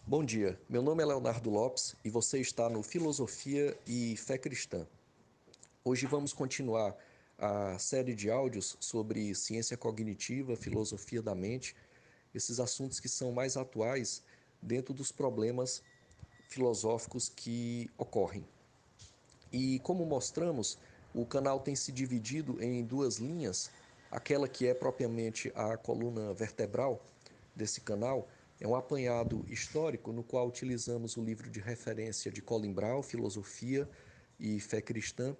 Bom dia, meu nome é Leonardo Lopes e você está no Filosofia e Fé Cristã. Hoje vamos continuar a série de áudios sobre ciência cognitiva, filosofia da mente, esses assuntos que são mais atuais dentro dos problemas filosóficos que ocorrem. E como mostramos, o canal tem se dividido em duas linhas. Aquela que é propriamente a coluna vertebral desse canal é um apanhado histórico no qual utilizamos o livro de referência de Colin Brown, Filosofia e Fé Cristã,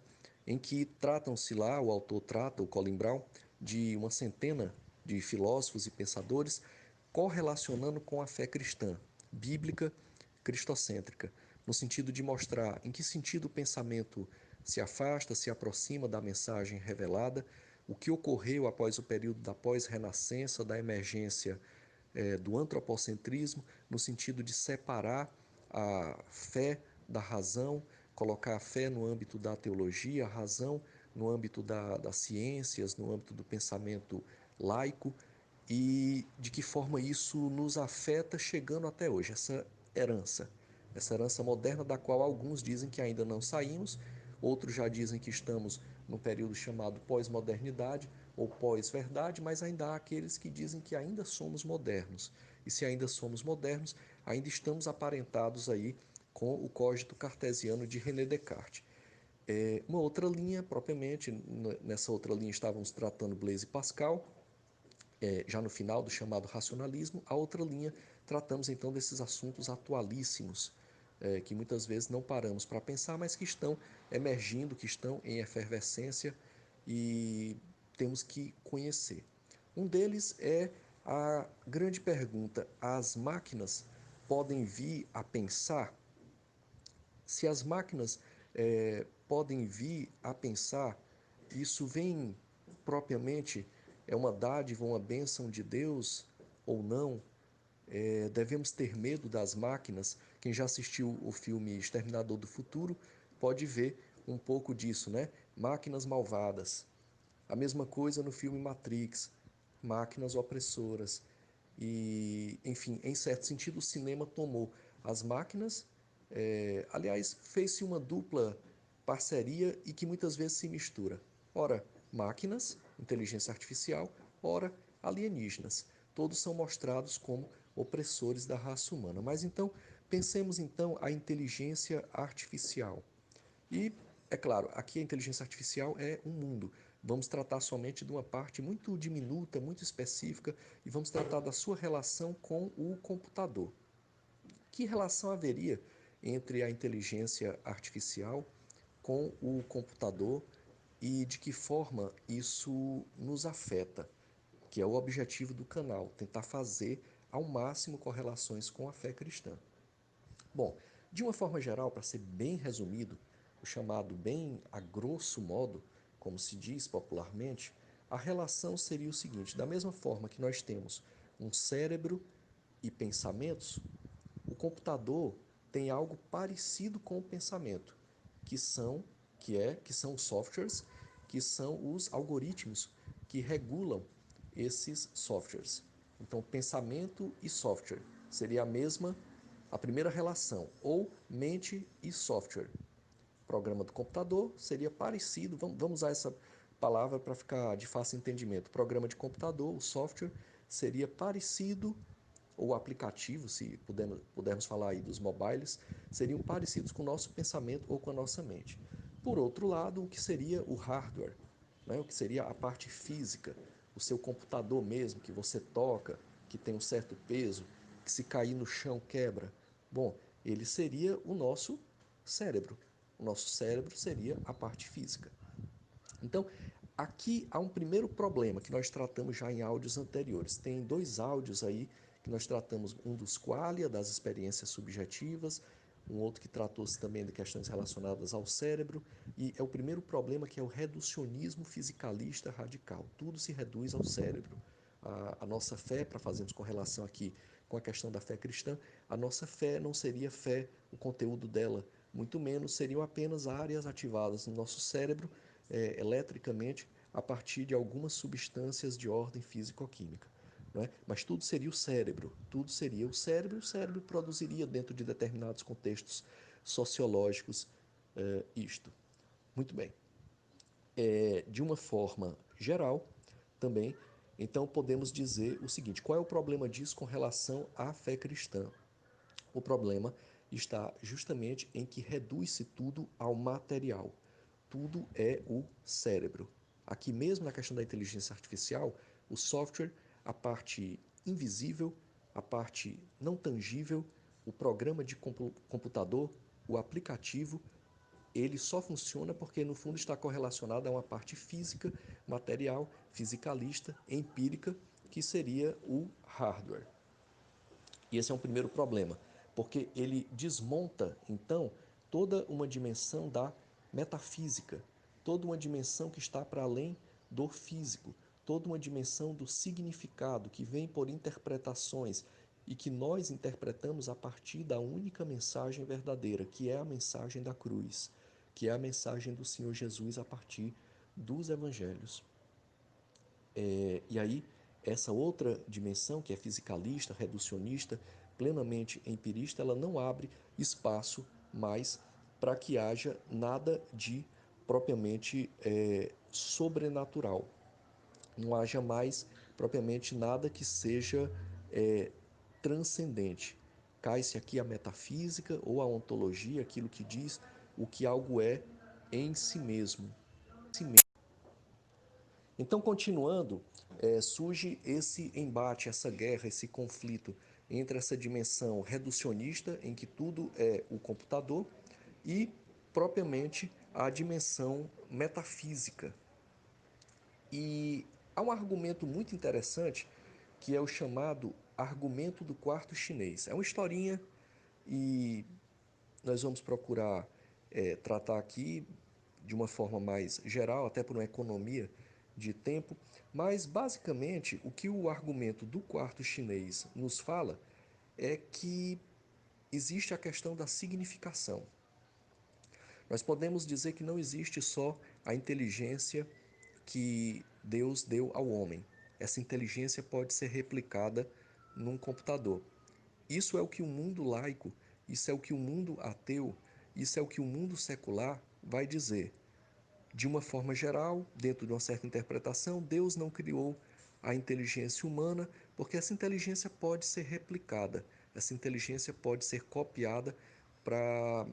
em que tratam-se lá, o autor trata, o Colin Brown, de uma centena de filósofos e pensadores correlacionando com a fé cristã, bíblica, cristocêntrica, no sentido de mostrar em que sentido o pensamento se afasta, se aproxima da mensagem revelada, o que ocorreu após o período da pós-renascença, da emergência do antropocentrismo, no sentido de separar a fé da razão, colocar a fé no âmbito da teologia, a razão no âmbito das ciências, no âmbito do pensamento laico, e de que forma isso nos afeta chegando até hoje, essa herança moderna da qual alguns dizem que ainda não saímos, outros já dizem que estamos num período chamado pós-modernidade ou pós-verdade, mas ainda há aqueles que dizem que ainda somos modernos. E se ainda somos modernos, ainda estamos aparentados aí com o cogito cartesiano de René Descartes. Uma outra linha, propriamente, nessa outra linha estávamos tratando Blaise Pascal, já no final do chamado racionalismo. A outra linha, tratamos então desses assuntos atualíssimos, que muitas vezes não paramos para pensar, mas que estão emergindo, que estão em efervescência e temos que conhecer. Um deles é a grande pergunta: as máquinas podem vir a pensar? Se as máquinas podem vir a pensar, isso vem propriamente, é uma dádiva, uma bênção de Deus ou não? Devemos ter medo das máquinas? Quem já assistiu o filme Exterminador do Futuro pode ver um pouco disso, né? Máquinas malvadas. A mesma coisa no filme Matrix, máquinas opressoras. E, enfim, em certo sentido, o cinema tomou as máquinas, aliás, fez-se uma dupla parceria e que muitas vezes se mistura. Ora, máquinas, inteligência artificial, ora, alienígenas. Todos são mostrados como opressores da raça humana. Mas então, pensemos então a inteligência artificial. E, é claro, aqui a inteligência artificial é um mundo. Vamos tratar somente de uma parte muito diminuta, muito específica, e vamos tratar da sua relação com o computador. Que relação haveria entre a inteligência artificial com o computador e de que forma isso nos afeta? Que é o objetivo do canal, tentar fazer ao máximo correlações com a fé cristã. Bom, de uma forma geral, para ser bem resumido, o chamado bem a grosso modo, como se diz popularmente, a relação seria o seguinte: da mesma forma que nós temos um cérebro e pensamentos, o computador tem algo parecido com o pensamento, que são que são os softwares, que são os algoritmos que regulam esses softwares. Então, pensamento e software seria a primeira relação, ou mente e software. Programa do computador seria parecido, vamos usar essa palavra para ficar de fácil entendimento. Programa de computador, o software, seria parecido, ou aplicativo, se pudermos falar aí dos mobiles, seriam parecidos com o nosso pensamento ou com a nossa mente. Por outro lado, o que seria o hardware, né? O que seria a parte física, o seu computador mesmo, que você toca, que tem um certo peso, que se cair no chão quebra. Bom, ele seria o nosso cérebro. O nosso cérebro seria a parte física. Então, aqui há um primeiro problema que nós tratamos já em áudios anteriores. Tem dois áudios aí que nós tratamos, um dos qualia, das experiências subjetivas, um outro que tratou-se também de questões relacionadas ao cérebro, e é o primeiro problema, que é o reducionismo fisicalista radical. Tudo se reduz ao cérebro. A nossa fé, para fazermos correlação aqui com a questão da fé cristã, a nossa fé não seria fé, o conteúdo dela, muito menos, seriam apenas áreas ativadas no nosso cérebro, eletricamente, a partir de algumas substâncias de ordem físico-química. não é? Mas tudo seria o cérebro, tudo seria o cérebro, e o cérebro produziria dentro de determinados contextos sociológicos isto. Muito bem. De uma forma geral, também, então podemos dizer o seguinte: qual é o problema disso com relação à fé cristã? O problema está justamente em que reduz-se tudo ao material. Tudo é o cérebro. Aqui mesmo na questão da inteligência artificial, o software, a parte invisível, a parte não tangível, o programa de computador, o aplicativo, ele só funciona porque no fundo está correlacionado a uma parte física, material, fisicalista, empírica, que seria o hardware. E esse é um primeiro problema, porque ele desmonta, então, toda uma dimensão da metafísica, toda uma dimensão que está para além do físico, toda uma dimensão do significado que vem por interpretações e que nós interpretamos a partir da única mensagem verdadeira, que é a mensagem da cruz, que é a mensagem do Senhor Jesus a partir dos evangelhos. E aí, essa outra dimensão, que é fisicalista, reducionista, plenamente empirista, ela não abre espaço mais para que haja nada de propriamente sobrenatural. Não haja mais propriamente nada que seja transcendente. Cai-se aqui a metafísica ou a ontologia, aquilo que diz o que algo é em si mesmo. Então, continuando, surge esse embate, essa guerra, esse conflito entre essa dimensão reducionista, em que tudo é o computador, e propriamente a dimensão metafísica. E há um argumento muito interessante que é o chamado argumento do quarto chinês. É uma historinha e nós vamos procurar tratar aqui de uma forma mais geral, até por uma economia de tempo, mas basicamente o que o argumento do quarto chinês nos fala é que existe a questão da significação. Nós podemos dizer que não existe só a inteligência que Deus deu ao homem. Essa inteligência pode ser replicada num computador. Isso é o que o mundo laico, isso é o que o mundo ateu, isso é o que o mundo secular vai dizer. De uma forma geral, dentro de uma certa interpretação, Deus não criou a inteligência humana porque essa inteligência pode ser replicada, essa inteligência pode ser copiada para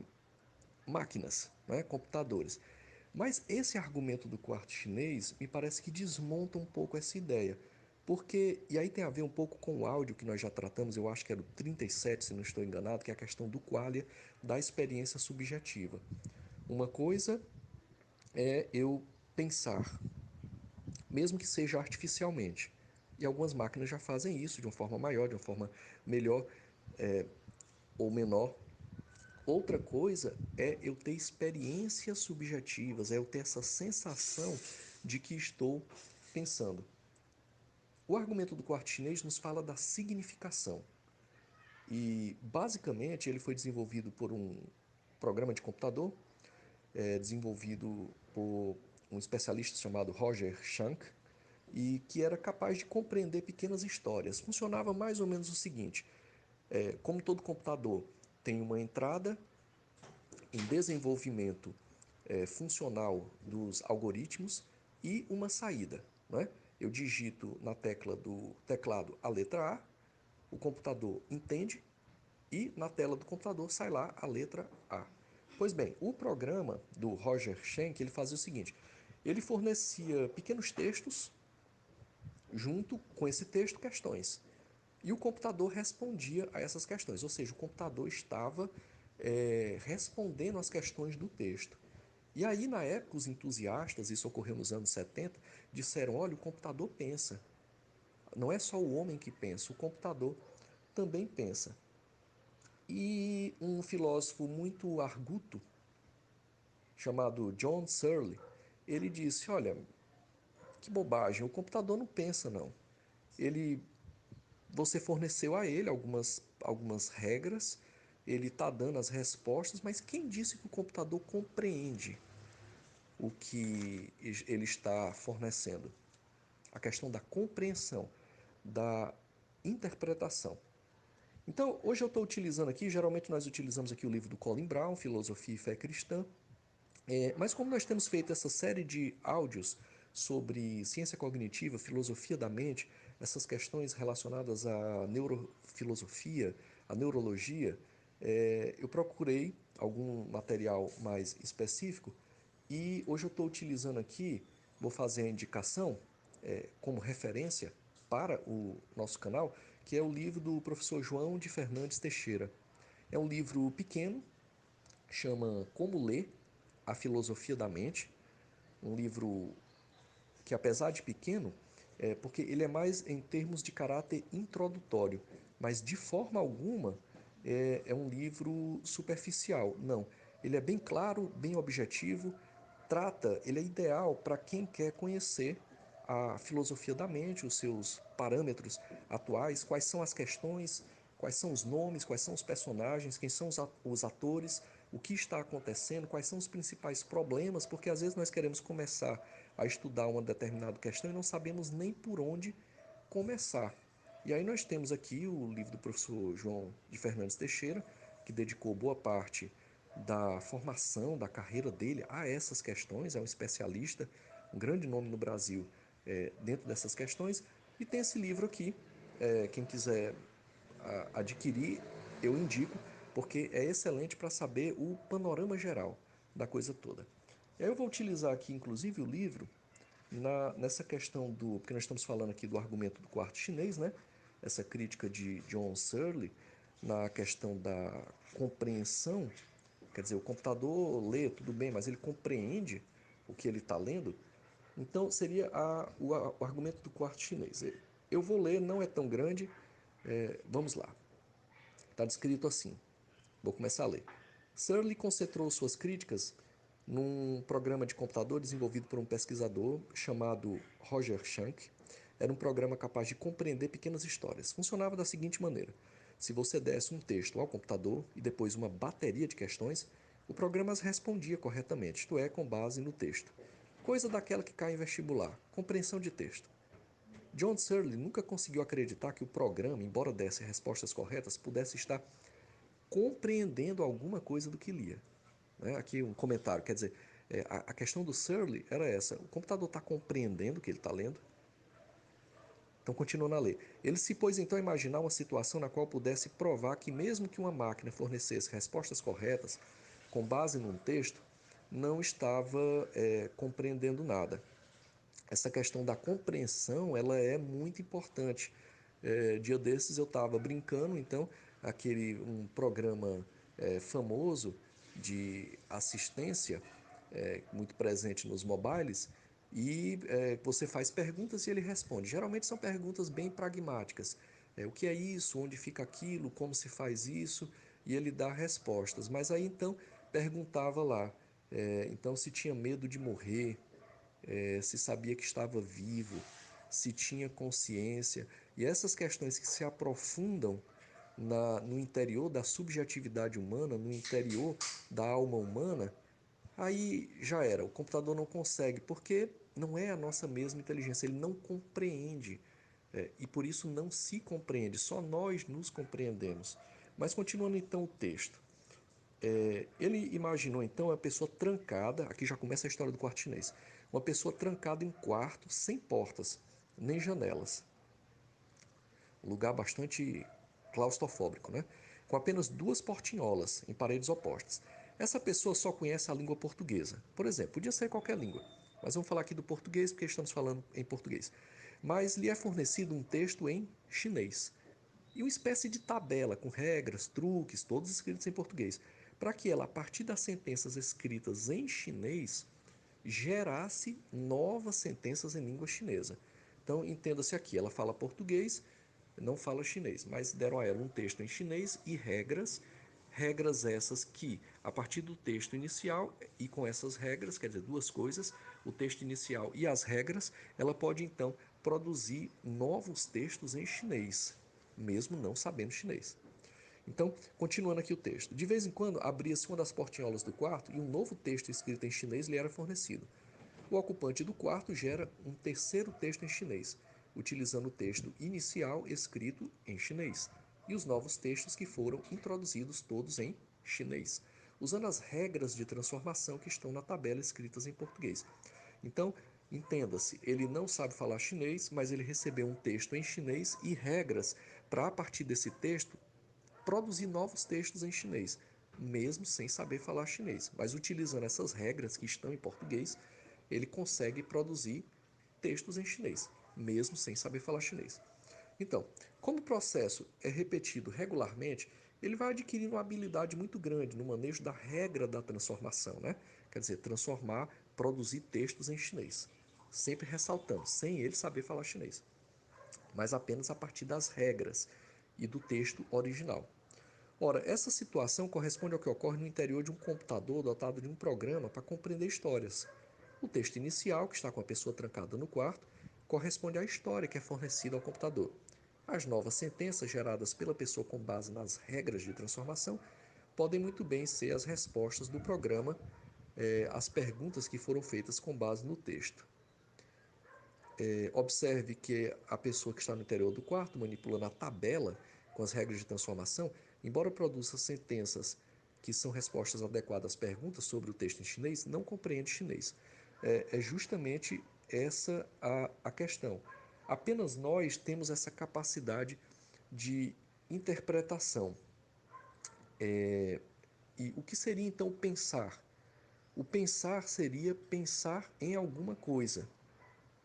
máquinas, né, computadores. Mas esse argumento do quarto chinês me parece que desmonta um pouco essa ideia. Porque, e aí tem a ver um pouco com o áudio que nós já tratamos, eu acho que era o 37, se não estou enganado, que é a questão do qualia da experiência subjetiva. Uma coisa é eu pensar, mesmo que seja artificialmente. E algumas máquinas já fazem isso de uma forma maior, de uma forma melhor ou menor. Outra coisa é eu ter experiências subjetivas, é eu ter essa sensação de que estou pensando. O argumento do quarto chinês nos fala da significação. E, basicamente, ele foi desenvolvido por um programa de computador, desenvolvido por um especialista chamado Roger Schank, e que era capaz de compreender pequenas histórias. Funcionava mais ou menos o seguinte: como todo computador tem uma entrada em desenvolvimento funcional dos algoritmos e uma saída. Não é? Eu digito na tecla do teclado a letra A, o computador entende e na tela do computador sai lá a letra A. Pois bem, o programa do Roger Schenck ele fazia o seguinte: ele fornecia pequenos textos, junto com esse texto, questões. E o computador respondia a essas questões, ou seja, o computador estava respondendo às questões do texto. E aí, na época, os entusiastas, isso ocorreu nos anos 70, disseram: olha, o computador pensa. Não é só o homem que pensa, o computador também pensa. E um filósofo muito arguto, chamado John Searle, ele disse: olha, que bobagem, o computador não pensa, não. Ele, você forneceu a ele algumas regras, ele está dando as respostas, mas quem disse que o computador compreende o que ele está fornecendo? A questão da compreensão. da interpretação. Então, hoje eu estou utilizando aqui, geralmente nós utilizamos aqui o livro do Colin Brown, Filosofia e Fé Cristã, mas como nós temos feito essa série de áudios sobre ciência cognitiva, filosofia da mente, essas questões relacionadas à neurofilosofia, à neurologia, eu procurei algum material mais específico e hoje eu estou utilizando aqui, vou fazer a indicação como referência para o nosso canal, que é o livro do professor João de Fernandes Teixeira. É um livro pequeno, chama Como Ler a Filosofia da Mente, um livro que, apesar de pequeno, porque ele é mais em termos de caráter introdutório, mas de forma alguma é um livro superficial. Não, ele é bem claro, bem objetivo, ele é ideal para quem quer conhecer a filosofia da mente, os seus parâmetros atuais, quais são as questões, quais são os nomes, quais são os personagens, quem são os atores, o que está acontecendo, quais são os principais problemas, porque às vezes nós queremos começar a estudar uma determinada questão e não sabemos nem por onde começar. E aí nós temos aqui o livro do professor João de Fernandes Teixeira, que dedicou boa parte da formação, da carreira dele a essas questões, é um especialista, um grande nome no Brasil dentro dessas questões, e tem esse livro aqui, quem quiser adquirir, eu indico, porque é excelente para saber o panorama geral da coisa toda. Eu vou utilizar aqui, inclusive, o livro nessa questão do... Porque nós estamos falando aqui do argumento do quarto chinês, né? Essa crítica de John Searle na questão da compreensão. Quer dizer, o computador lê, tudo bem, mas ele compreende o que ele está lendo. Então, seria o argumento do quarto chinês. Eu vou ler, não é tão grande. Vamos lá. Está descrito assim. Vou começar a ler. Searle concentrou suas críticas num programa de computador desenvolvido por um pesquisador chamado Roger Schank. Era um programa capaz de compreender pequenas histórias. Funcionava da seguinte maneira: se você desse um texto ao computador e depois uma bateria de questões, o programa as respondia corretamente, isto é, com base no texto. Coisa daquela que cai em vestibular: compreensão de texto. John Searle nunca conseguiu acreditar que o programa, embora desse respostas corretas, pudesse estar compreendendo alguma coisa do que lia. Aqui um comentário, quer dizer, a questão do Searle era essa: o computador está compreendendo o que ele está lendo? Então, continuando a ler. Ele se pôs então a imaginar uma situação na qual pudesse provar que, mesmo que uma máquina fornecesse respostas corretas, com base num texto, não estava compreendendo nada. Essa questão da compreensão, ela é muito importante. Dia desses eu estava brincando, então, um programa famoso de assistência, muito presente nos mobiles, e você faz perguntas e ele responde. Geralmente são perguntas bem pragmáticas. O que é isso? Onde fica aquilo? Como se faz isso? E ele dá respostas. Mas aí então perguntava lá, então se tinha medo de morrer, se sabia que estava vivo, se tinha consciência. E essas questões que se aprofundam no interior da subjetividade humana, no interior da alma humana, aí já era. O computador não consegue, porque não é a nossa mesma inteligência, ele não compreende. E por isso não se compreende, só nós nos compreendemos. Mas continuando então o texto. Ele imaginou então a pessoa trancada, aqui já começa a história do quarto chinês, uma pessoa trancada em um quarto sem portas, nem janelas, um lugar bastante claustrofóbico, né? Com apenas duas portinholas em paredes opostas. Essa pessoa só conhece a língua portuguesa. Por exemplo, podia ser qualquer língua, mas vamos falar aqui do português porque estamos falando em português. Mas lhe é fornecido um texto em chinês e uma espécie de tabela com regras, truques, todos escritos em português, para que ela, a partir das sentenças escritas em chinês, gerasse novas sentenças em língua chinesa. Então, entenda-se aqui, ela fala português, não fala chinês, mas deram a ela um texto em chinês e regras essas que, a partir do texto inicial e com essas regras, quer dizer, duas coisas, o texto inicial e as regras, ela pode então produzir novos textos em chinês, mesmo não sabendo chinês. Então, continuando aqui o texto. De vez em quando, abria-se uma das portinholas do quarto e um novo texto escrito em chinês lhe era fornecido. O ocupante do quarto gera um terceiro texto em chinês. utilizando o texto inicial escrito em chinês e os novos textos que foram introduzidos todos em chinês, usando as regras de transformação que estão na tabela escritas em português. Então, entenda-se, ele não sabe falar chinês, mas ele recebeu um texto em chinês e regras para, a partir desse texto, produzir novos textos em chinês, mesmo sem saber falar chinês. Mas utilizando essas regras que estão em português, ele consegue produzir textos em chinês, mesmo sem saber falar chinês. Então, como o processo é repetido regularmente, ele vai adquirindo uma habilidade muito grande no manejo da regra da transformação, né? Quer dizer, transformar, produzir textos em chinês. Sempre ressaltando, sem ele saber falar chinês, mas apenas a partir das regras e do texto original. Ora, essa situação corresponde ao que ocorre no interior de um computador dotado de um programa para compreender histórias. O texto inicial, que está com a pessoa trancada no quarto, corresponde à história que é fornecida ao computador. As novas sentenças geradas pela pessoa com base nas regras de transformação podem muito bem ser as respostas do programa às perguntas que foram feitas com base no texto. Observe que a pessoa que está no interior do quarto, manipulando a tabela com as regras de transformação, embora produza sentenças que são respostas adequadas às perguntas sobre o texto em chinês, não compreende chinês. É justamente essa a questão. Apenas nós temos essa capacidade de interpretação. E o que seria então pensar? O pensar seria pensar em alguma coisa,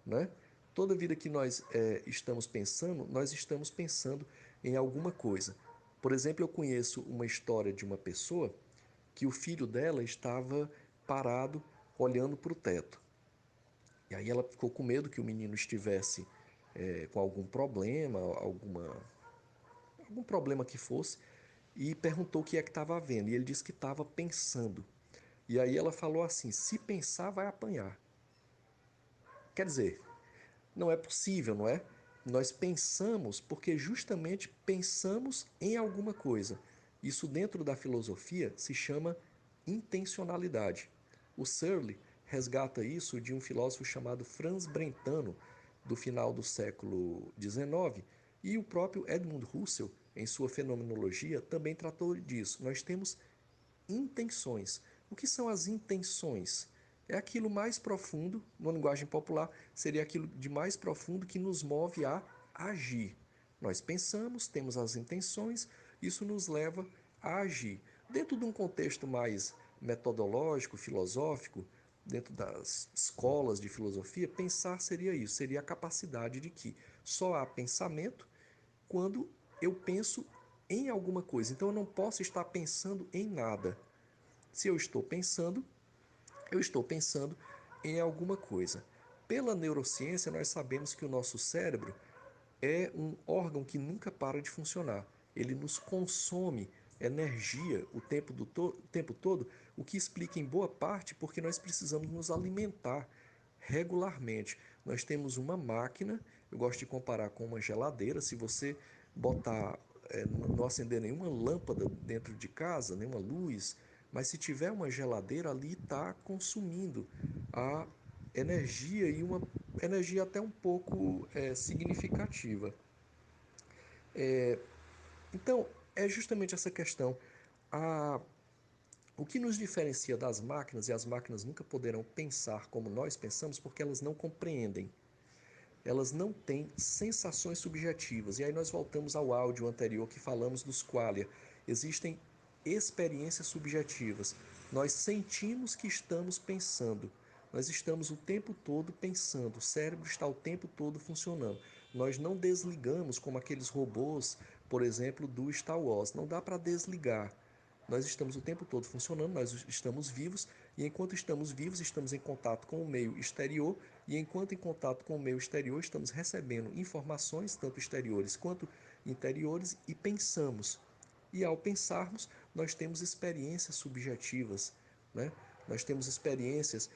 né? Toda vida que nós estamos pensando, nós estamos pensando em alguma coisa. Por exemplo, eu conheço uma história de uma pessoa que o filho dela estava parado olhando para o teto. E aí ela ficou com medo que o menino estivesse com algum problema, algum problema que fosse, e perguntou o que é que estava vendo. E ele disse que estava pensando. E aí ela falou assim: se pensar, vai apanhar. Quer dizer, não é possível, não é? Nós pensamos porque justamente pensamos em alguma coisa. Isso dentro da filosofia se chama intencionalidade. O Searle resgata isso de um filósofo chamado Franz Brentano, do final do século XIX, e o próprio Edmund Husserl, em sua fenomenologia, também tratou disso. Nós temos intenções. O que são as intenções? É aquilo mais profundo, na linguagem popular, seria aquilo de mais profundo que nos move a agir. Nós pensamos, temos as intenções, isso nos leva a agir. Dentro de um contexto mais metodológico, filosófico, dentro das escolas de filosofia, pensar seria isso, seria a capacidade de que só há pensamento quando eu penso em alguma coisa. Então eu não posso estar pensando em nada. Se eu estou pensando em alguma coisa. Pela neurociência, nós sabemos que o nosso cérebro é um órgão que nunca para de funcionar. Ele nos consome energia o tempo todo, o que explica em boa parte porque nós precisamos nos alimentar regularmente. Nós temos uma máquina, eu gosto de comparar com uma geladeira. Se você botar, não acender nenhuma lâmpada dentro de casa, nenhuma luz, mas se tiver uma geladeira ali, está consumindo a energia, e uma energia até um pouco significativa. Então, é justamente essa questão. A, o que nos diferencia das máquinas, e as máquinas nunca poderão pensar como nós pensamos, porque elas não compreendem. Elas não têm sensações subjetivas. E aí nós voltamos ao áudio anterior que falamos dos qualia. Existem experiências subjetivas. Nós sentimos que estamos pensando. Nós estamos o tempo todo pensando. O cérebro está o tempo todo funcionando. Nós não desligamos como aqueles robôs, por exemplo, do Star Wars. Não dá para desligar. Nós estamos o tempo todo funcionando, nós estamos vivos, e enquanto estamos vivos, estamos em contato com o meio exterior, e enquanto em contato com o meio exterior, estamos recebendo informações, tanto exteriores quanto interiores, e pensamos. E ao pensarmos, nós temos experiências subjetivas, né? Nós temos experiências,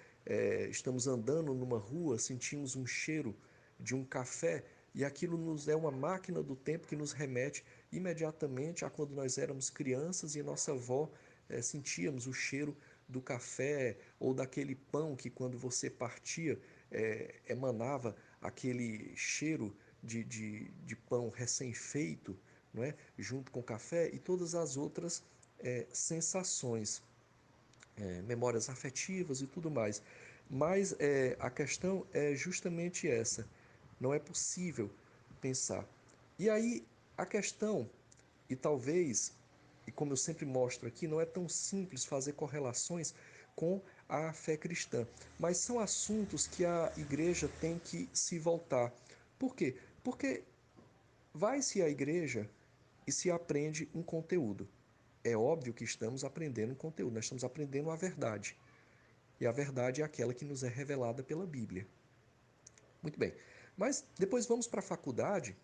estamos andando numa rua, sentimos um cheiro de um café, e aquilo nos é uma máquina do tempo que nos remete imediatamente a quando nós éramos crianças e nossa avó sentíamos o cheiro do café ou daquele pão que quando você partia emanava aquele cheiro de pão recém-feito, não é? Junto com café e todas as outras sensações, memórias afetivas e tudo mais. Mas a questão é justamente essa. Não é possível pensar. E aí a questão, e talvez, e como eu sempre mostro aqui, não é tão simples fazer correlações com a fé cristã, mas são assuntos que a igreja tem que se voltar. Por quê? Porque vai-se à igreja e se aprende um conteúdo. É óbvio que estamos aprendendo um conteúdo, nós estamos aprendendo a verdade. E a verdade é aquela que nos é revelada pela Bíblia. Muito bem. Mas depois vamos para a faculdade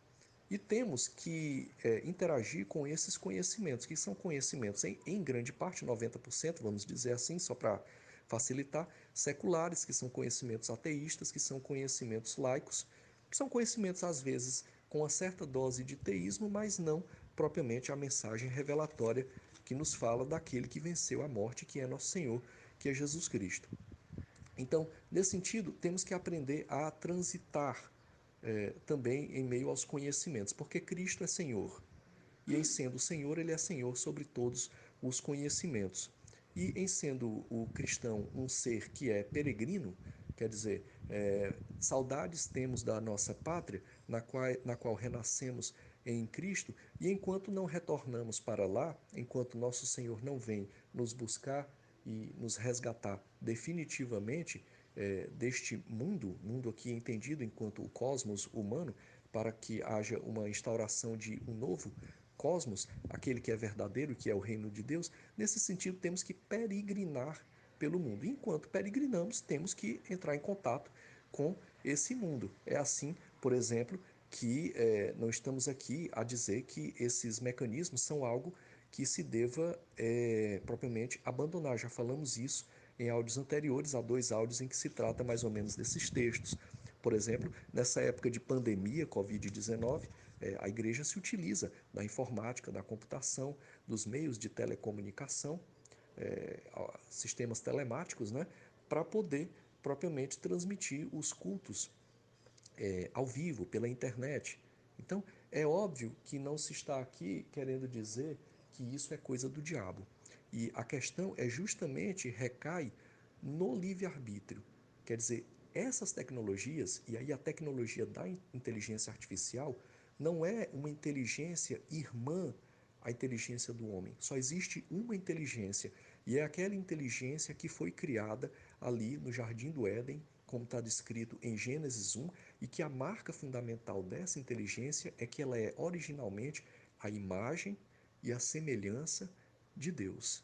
e temos que interagir com esses conhecimentos, que são conhecimentos, em grande parte, 90%, vamos dizer assim, só para facilitar, seculares, que são conhecimentos ateístas, que são conhecimentos laicos, que são conhecimentos, às vezes, com uma certa dose de teísmo, mas não propriamente a mensagem revelatória que nos fala daquele que venceu a morte, que é nosso Senhor, que é Jesus Cristo. Então, nesse sentido, temos que aprender a transitar também em meio aos conhecimentos, porque Cristo é Senhor. E em sendo o Senhor, Ele é Senhor sobre todos os conhecimentos. E em sendo o cristão um ser que é peregrino, quer dizer, saudades temos da nossa pátria, na qual renascemos em Cristo, e enquanto não retornamos para lá, enquanto nosso Senhor não vem nos buscar e nos resgatar definitivamente deste mundo aqui entendido enquanto o cosmos humano, para que haja uma instauração de um novo cosmos, aquele que é verdadeiro, que é o reino de Deus. Nesse sentido, temos que peregrinar pelo mundo. Enquanto peregrinamos, temos que entrar em contato com esse mundo. É assim, por exemplo, que não estamos aqui a dizer que esses mecanismos são algo que se deva propriamente abandonar. Já falamos isso em áudios anteriores, há 2 áudios em que se trata mais ou menos desses textos. Por exemplo, nessa época de pandemia, Covid-19, a igreja se utiliza da informática, da computação, dos meios de telecomunicação, sistemas telemáticos, né, para poder propriamente transmitir os cultos ao vivo, pela internet. Então, é óbvio que não se está aqui querendo dizer que isso é coisa do diabo. E a questão é justamente recai no livre-arbítrio. Quer dizer, essas tecnologias, e aí a tecnologia da inteligência artificial, não é uma inteligência irmã à inteligência do homem. Só existe uma inteligência, e é aquela inteligência que foi criada ali no Jardim do Éden, como está descrito em Gênesis 1, e que a marca fundamental dessa inteligência é que ela é originalmente a imagem e a semelhança de Deus.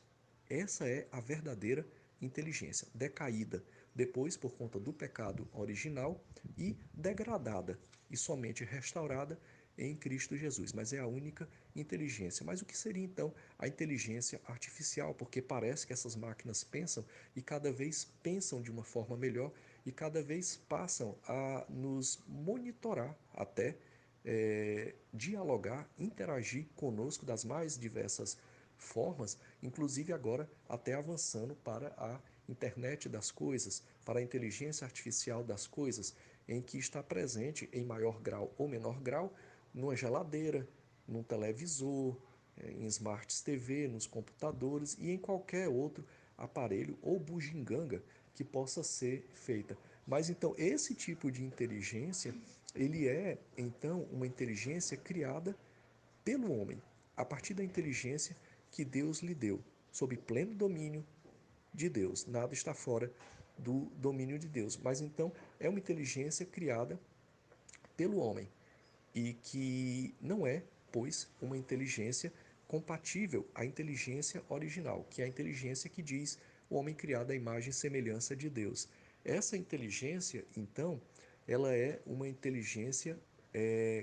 Essa é a verdadeira inteligência, decaída depois por conta do pecado original e degradada e somente restaurada em Cristo Jesus, mas é a única inteligência. Mas o que seria então a inteligência artificial? Porque parece que essas máquinas pensam e cada vez pensam de uma forma melhor e cada vez passam a nos monitorar até dialogar, interagir conosco das mais diversas formas, inclusive agora até avançando para a internet das coisas, para a inteligência artificial das coisas, em que está presente em maior grau ou menor grau numa geladeira, num televisor, em smart TV, nos computadores e em qualquer outro aparelho ou bugiganga que possa ser feita. Mas então esse tipo de inteligência, ele é então uma inteligência criada pelo homem, a partir da inteligência que Deus lhe deu, sob pleno domínio de Deus. Nada está fora do domínio de Deus. Mas então é uma inteligência criada pelo homem e que não é, pois, uma inteligência compatível à inteligência original, que é a inteligência que diz o homem criado à imagem e semelhança de Deus. Essa inteligência, então, ela é uma inteligência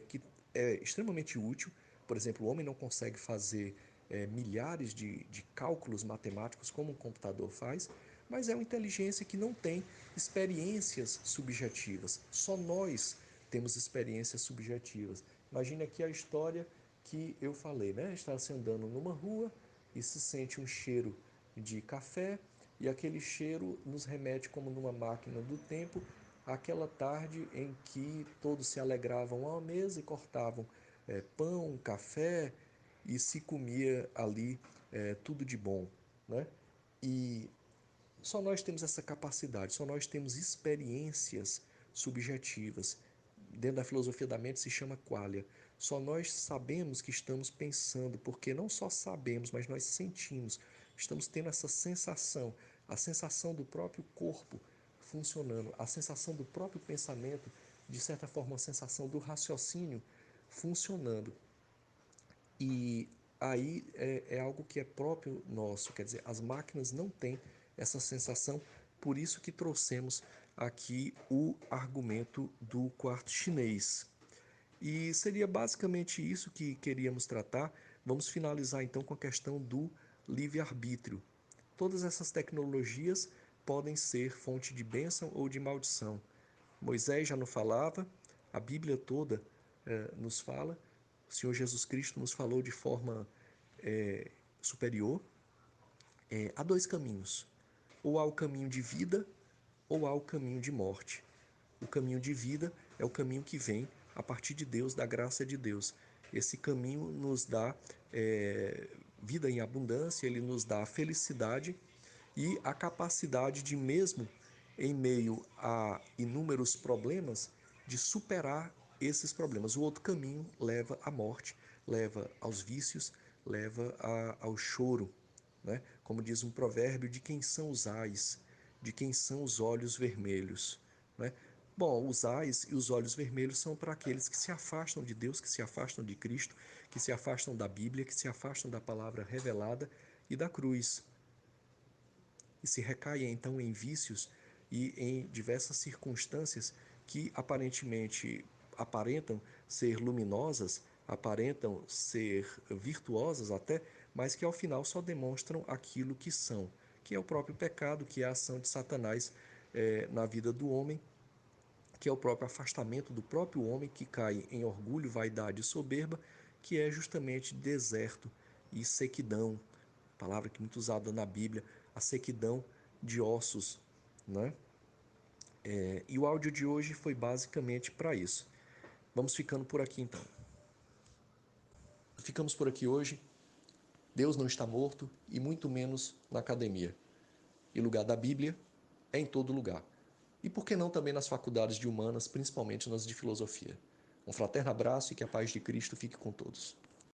que é extremamente útil. Por exemplo, o homem não consegue fazer milhares de cálculos matemáticos como um computador faz, mas é uma inteligência que não tem experiências subjetivas. Só nós temos experiências subjetivas. Imagine aqui a história que eu falei, né? Está se andando numa rua e se sente um cheiro de café e aquele cheiro nos remete como numa máquina do tempo aquela tarde em que todos se alegravam à mesa e cortavam pão, café e se comia ali tudo de bom, né? E só nós temos essa capacidade, só nós temos experiências subjetivas. Dentro da filosofia da mente se chama qualia. Só nós sabemos que estamos pensando, porque não só sabemos, mas nós sentimos. Estamos tendo essa sensação, a sensação do próprio corpo funcionando, a sensação do próprio pensamento, de certa forma, uma sensação do raciocínio funcionando. E aí é algo que é próprio nosso, quer dizer, as máquinas não têm essa sensação, por isso que trouxemos aqui o argumento do quarto chinês. E seria basicamente isso que queríamos tratar. Vamos finalizar então com a questão do livre-arbítrio. Todas essas tecnologias podem ser fonte de bênção ou de maldição. Moisés já não falava, a Bíblia toda nos fala, o Senhor Jesus Cristo nos falou de forma superior. Há dois caminhos: ou há o caminho de vida, ou há o caminho de morte. O caminho de vida é o caminho que vem a partir de Deus, da graça de Deus. Esse caminho nos dá vida em abundância, ele nos dá felicidade e a capacidade de, mesmo em meio a inúmeros problemas, de superar esses problemas. O outro caminho leva à morte, leva aos vícios, leva ao choro, né? Como diz um provérbio, de quem são os ais, de quem são os olhos vermelhos, né? Bom, os ais e os olhos vermelhos são para aqueles que se afastam de Deus, que se afastam de Cristo, que se afastam da Bíblia, que se afastam da palavra revelada e da cruz, e se recaem então em vícios e em diversas circunstâncias que aparentemente aparentam ser luminosas, aparentam ser virtuosas até, mas que ao final só demonstram aquilo que são, que é o próprio pecado, que é a ação de Satanás na vida do homem, que é o próprio afastamento do próprio homem que cai em orgulho, vaidade e soberba, que é justamente deserto e sequidão, palavra que é muito usada na Bíblia, a sequidão de ossos, né? E o áudio de hoje foi basicamente para isso. Vamos ficando por aqui então. Ficamos por aqui hoje. Deus não está morto e muito menos na academia. E lugar da Bíblia é em todo lugar. E por que não também nas faculdades de humanas, principalmente nas de filosofia? Um fraterno abraço e que a paz de Cristo fique com todos.